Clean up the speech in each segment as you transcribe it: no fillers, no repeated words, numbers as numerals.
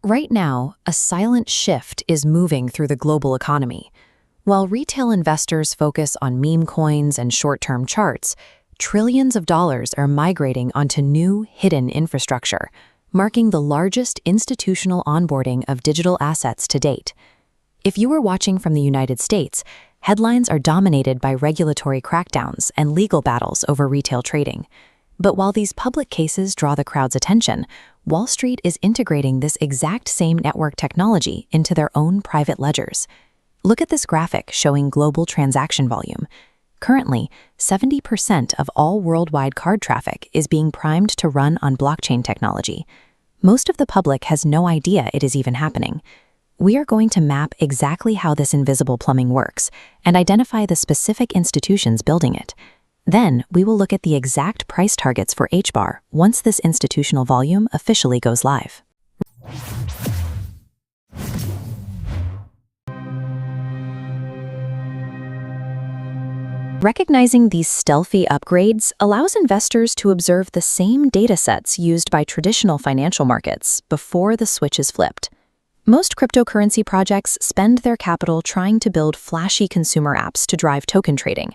Right now, a silent shift is moving through the global economy. While retail investors focus on meme coins and short-term charts, trillions of dollars are migrating onto new, hidden infrastructure, marking the largest institutional onboarding of digital assets to date. If you are watching from the United States, headlines are dominated by regulatory crackdowns and legal battles over retail trading. But while these public cases draw the crowd's attention, Wall Street is integrating this exact same network technology into their own private ledgers. Look at this graphic showing global transaction volume. Currently, 70% of all worldwide card traffic is being primed to run on blockchain technology. Most of the public has no idea it is even happening. We are going to map exactly how this invisible plumbing works and identify the specific institutions building it. Then, we will look at the exact price targets for HBAR once this institutional volume officially goes live. Recognizing these stealthy upgrades allows investors to observe the same datasets used by traditional financial markets before the switch is flipped. Most cryptocurrency projects spend their capital trying to build flashy consumer apps to drive token trading.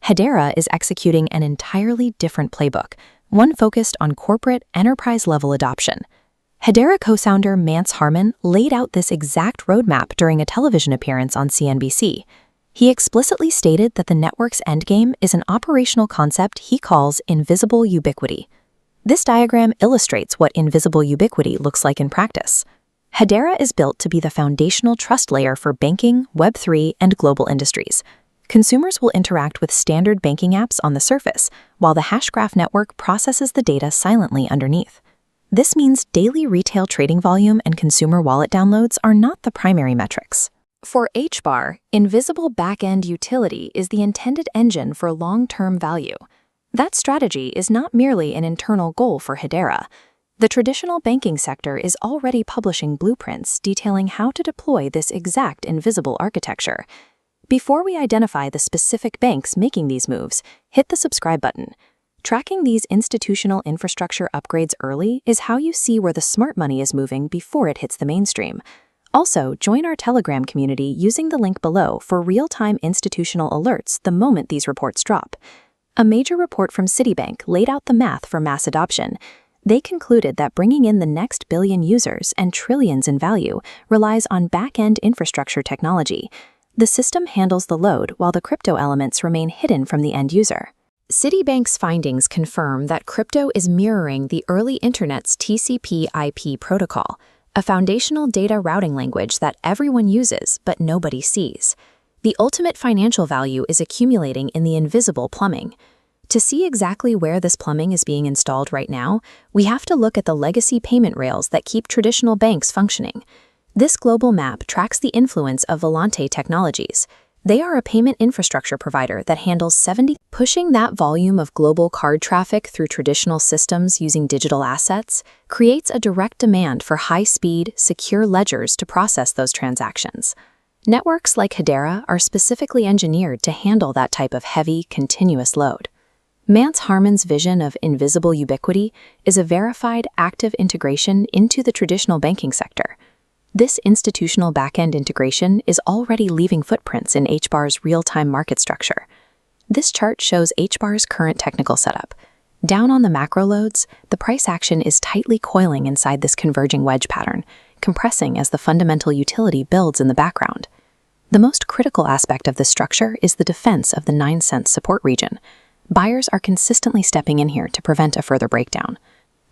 Hedera is executing an entirely different playbook, one focused on corporate, enterprise-level adoption. Hedera Co-Founder Mance Harmon laid out this exact roadmap during a television appearance on CNBC. He explicitly stated that the network's endgame is an operational concept he calls invisible ubiquity. This diagram illustrates what invisible ubiquity looks like in practice. Hedera is built to be the foundational trust layer for banking, Web3, and global industries. Consumers will interact with standard banking apps on the surface, while the Hashgraph network processes the data silently underneath. This means daily retail trading volume and consumer wallet downloads are not the primary metrics. For HBAR, invisible backend utility is the intended engine for long-term value. That strategy is not merely an internal goal for Hedera. The traditional banking sector is already publishing blueprints detailing how to deploy this exact invisible architecture. Before we identify the specific banks making these moves, hit the subscribe button. Tracking these institutional infrastructure upgrades early is how you see where the smart money is moving before it hits the mainstream. Also, join our Telegram community using the link below for real-time institutional alerts the moment these reports drop. A major report from Citibank laid out the math for mass adoption. They concluded that bringing in the next billion users and trillions in value relies on back-end infrastructure technology. The system handles the load while the crypto elements remain hidden from the end user. Citibank's findings confirm that crypto is mirroring the early internet's TCP/IP protocol, a foundational data routing language that everyone uses but nobody sees. The ultimate financial value is accumulating in the invisible plumbing. To see exactly where this plumbing is being installed right now, we have to look at the legacy payment rails that keep traditional banks functioning. This global map tracks the influence of Volante Technologies. They are a payment infrastructure provider that handles 70%. Pushing that volume of global card traffic through traditional systems using digital assets creates a direct demand for high-speed, secure ledgers to process those transactions. Networks like Hedera are specifically engineered to handle that type of heavy, continuous load. Mance Harmon's vision of invisible ubiquity is a verified, active integration into the traditional banking sector. This institutional backend integration is already leaving footprints in HBAR's real-time market structure. This chart shows HBAR's current technical setup. Down on the macro loads, the price action is tightly coiling inside this converging wedge pattern, compressing as the fundamental utility builds in the background. The most critical aspect of this structure is the defense of the 9-cent support region. Buyers are consistently stepping in here to prevent a further breakdown.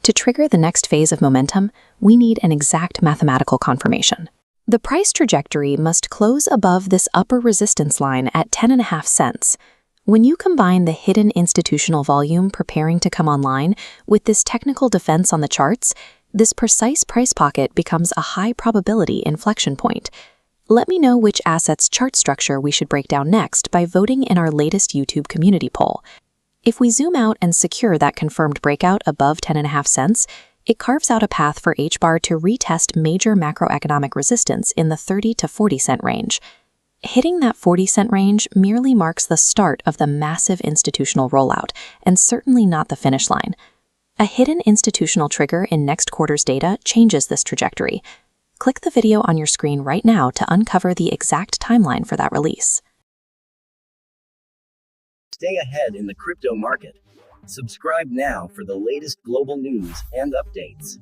To trigger the next phase of momentum, we need an exact mathematical confirmation. The price trajectory must close above this upper resistance line at 10.5 cents. When you combine the hidden institutional volume preparing to come online with this technical defense on the charts, this precise price pocket becomes a high probability inflection point. Let me know which asset's chart structure we should break down next by voting in our latest YouTube community poll. If we zoom out and secure that confirmed breakout above 10.5 cents, it carves out a path for HBAR to retest major macroeconomic resistance in the 30 to 40 cent range. Hitting that 40-cent range merely marks the start of the massive institutional rollout, and certainly not the finish line. A hidden institutional trigger in next quarter's data changes this trajectory. Click the video on your screen right now to uncover the exact timeline for that release. Stay ahead in the crypto market. Subscribe now for the latest global news and updates.